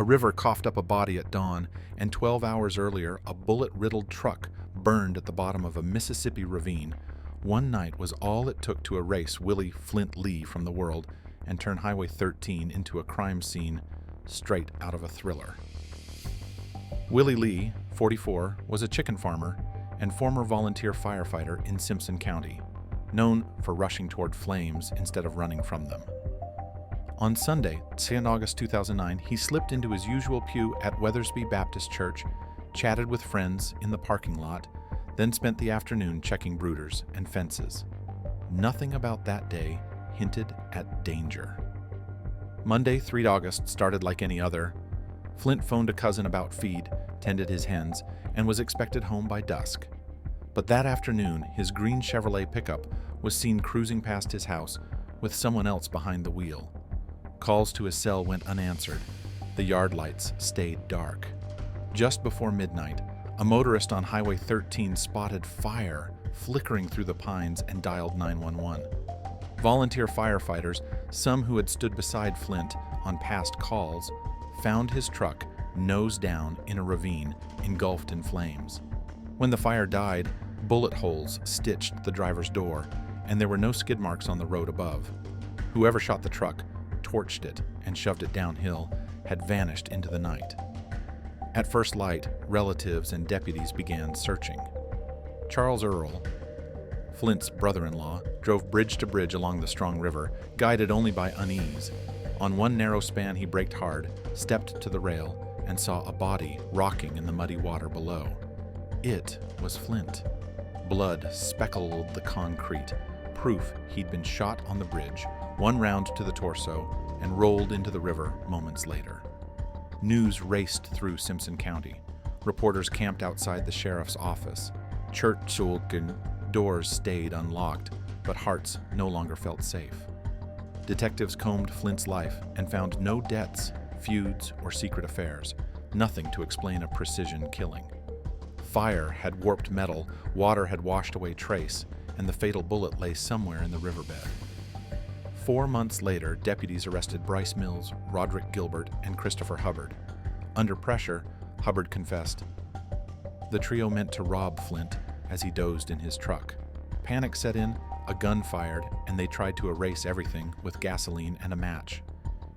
A river coughed up a body at dawn, and 12 hours earlier, a bullet-riddled truck burned at the bottom of a Mississippi ravine. One night was all it took to erase Willie Flint Lee from the world and turn Highway 13 into a crime scene straight out of a thriller. Willie Lee, 44, was a chicken farmer and former volunteer firefighter in Simpson County, known for rushing toward flames instead of running from them. On Sunday, 10 August 2009, he slipped into his usual pew at Weathersby Baptist Church, chatted with friends in the parking lot, then spent the afternoon checking brooders and fences. Nothing about that day hinted at danger. Monday, 3 August, started like any other. Flint phoned a cousin about feed, tended his hens, and was expected home by dusk. But that afternoon, his green Chevrolet pickup was seen cruising past his house with someone else behind the wheel. Calls to his cell went unanswered. The yard lights stayed dark. Just before midnight, a motorist on Highway 13 spotted fire flickering through the pines and dialed 911. Volunteer firefighters, some who had stood beside Flint on past calls, found his truck nose down in a ravine engulfed in flames. When the fire died, bullet holes stitched the driver's door, and there were no skid marks on the road above. Whoever shot the truck, torched it, and shoved it downhill, had vanished into the night. At first light, relatives and deputies began searching. Charles Earle, Flint's brother-in-law, drove bridge to bridge along the Strong River, guided only by unease. On one narrow span he braked hard, stepped to the rail, and saw a body rocking in the muddy water below. It was Flint. Blood speckled the concrete, proof he'd been shot on the bridge, one round to the torso, and rolled into the river moments later. News raced through Simpson County. Reporters camped outside the sheriff's office. Church doors stayed unlocked, but hearts no longer felt safe. Detectives combed Flint's life and found no debts, feuds, or secret affairs, nothing to explain a precision killing. Fire had warped metal, water had washed away trace, and the fatal bullet lay somewhere in the riverbed. 4 months later, deputies arrested Bryce Mills, Roderick Gilbert, and Christopher Hubbard. Under pressure, Hubbard confessed. The trio meant to rob Flint as he dozed in his truck. Panic set in, a gun fired, and they tried to erase everything with gasoline and a match.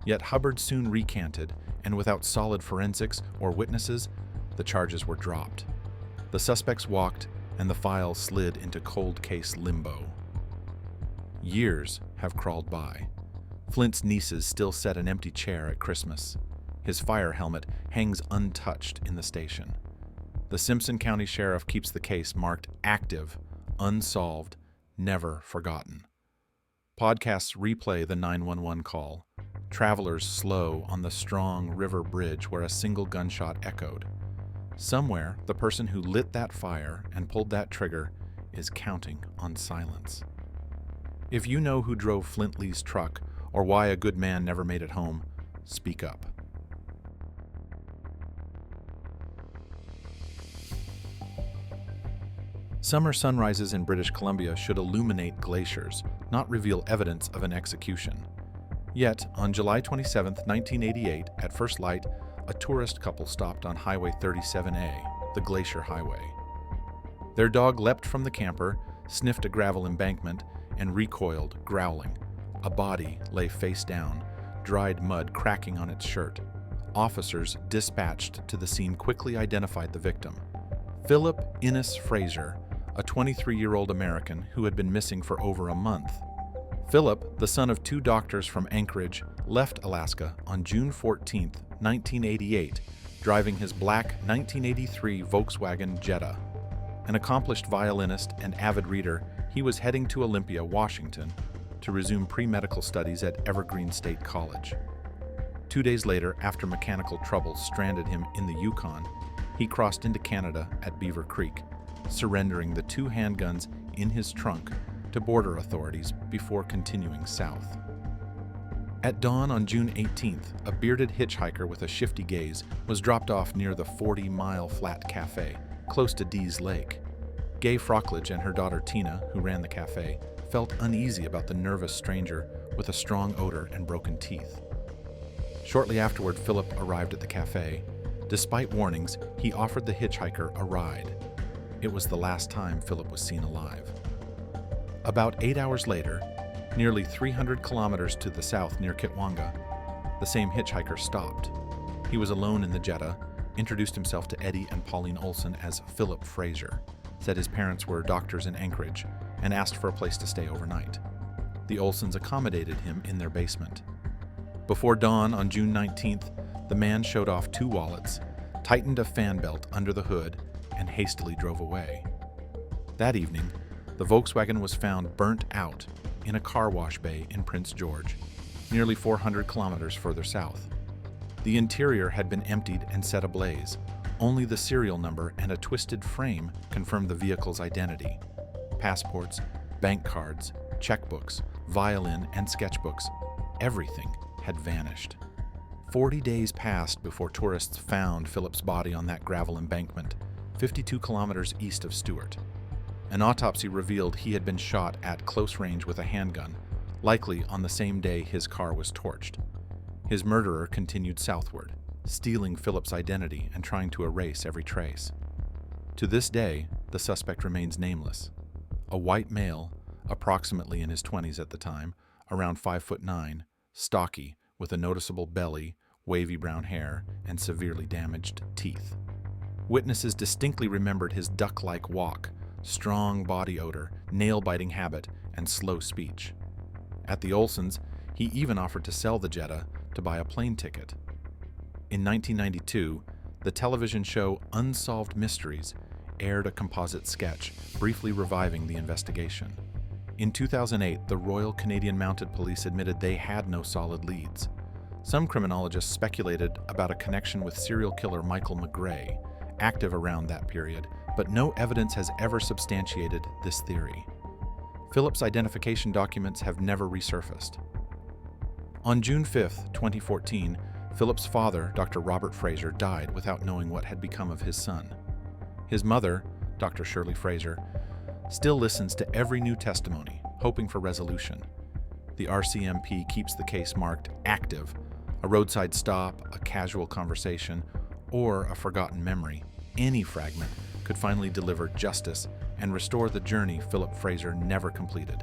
Yet Hubbard soon recanted, and without solid forensics or witnesses, the charges were dropped. The suspects walked, and the file slid into cold case limbo. Years have crawled by. Flint's nieces still set an empty chair at Christmas. His fire helmet hangs untouched in the station. The Simpson County Sheriff keeps the case marked active, unsolved, never forgotten. Podcasts replay the 911 call. Travelers slow on the Strong River Bridge where a single gunshot echoed. Somewhere, the person who lit that fire and pulled that trigger is counting on silence. If you know who drove Flint Lee's truck or why a good man never made it home, speak up. Summer sunrises in British Columbia should illuminate glaciers, not reveal evidence of an execution. Yet, on July 27, 1988, at first light, a tourist couple stopped on Highway 37A, the Glacier Highway. Their dog leapt from the camper, sniffed a gravel embankment, and recoiled, growling. A body lay face down, dried mud cracking on its shirt. Officers dispatched to the scene quickly identified the victim. Philip Innes Fraser, a 23-year-old American who had been missing for over a month. Philip, the son of 2 doctors from Anchorage, left Alaska on June 14, 1988, driving his black 1983 Volkswagen Jetta. An accomplished violinist and avid reader, he was heading to Olympia, Washington, to resume pre-medical studies at Evergreen State College. 2 days later, after mechanical troubles stranded him in the Yukon, he crossed into Canada at Beaver Creek, surrendering the 2 handguns in his trunk to border authorities before continuing south. At dawn on June 18th, a bearded hitchhiker with a shifty gaze was dropped off near the 40-mile Flat Cafe, close to Dease Lake. Gay Frockledge and her daughter Tina, who ran the cafe, felt uneasy about the nervous stranger with a strong odor and broken teeth. Shortly afterward, Philip arrived at the cafe. Despite warnings, he offered the hitchhiker a ride. It was the last time Philip was seen alive. About 8 hours later, nearly 300 kilometers to the south near Kitwanga, the same hitchhiker stopped. He was alone in the Jetta, introduced himself to Eddie and Pauline Olson as Philip Fraser, said his parents were doctors in Anchorage, and asked for a place to stay overnight. The Olsons accommodated him in their basement. Before dawn on June 19th, the man showed off 2 wallets, tightened a fan belt under the hood, and hastily drove away. That evening, the Volkswagen was found burnt out in a car wash bay in Prince George, nearly 400 kilometers further south. The interior had been emptied and set ablaze. Only the serial number and a twisted frame confirmed the vehicle's identity. Passports, bank cards, checkbooks, violin, and sketchbooks, everything had vanished. 40 days passed before tourists found Philip's body on that gravel embankment, 52 kilometers east of Stewart. An autopsy revealed he had been shot at close range with a handgun, likely on the same day his car was torched. His murderer continued southward, stealing Philip's identity and trying to erase every trace. To this day, the suspect remains nameless. A white male, approximately in his 20s at the time, around 5'9", stocky, with a noticeable belly, wavy brown hair, and severely damaged teeth. Witnesses distinctly remembered his duck-like walk, strong body odor, nail-biting habit, and slow speech. At the Olsons, he even offered to sell the Jetta to buy a plane ticket. In 1992, the television show Unsolved Mysteries aired a composite sketch, briefly reviving the investigation. In 2008, the Royal Canadian Mounted Police admitted they had no solid leads. Some criminologists speculated about a connection with serial killer Michael McGray, active around that period, but no evidence has ever substantiated this theory. Philip's identification documents have never resurfaced. On June 5, 2014, Philip's father, Dr. Robert Fraser, died without knowing what had become of his son. His mother, Dr. Shirley Fraser, still listens to every new testimony, hoping for resolution. The RCMP keeps the case marked active, a roadside stop, a casual conversation, or a forgotten memory. Any fragment could finally deliver justice and restore the journey Philip Fraser never completed.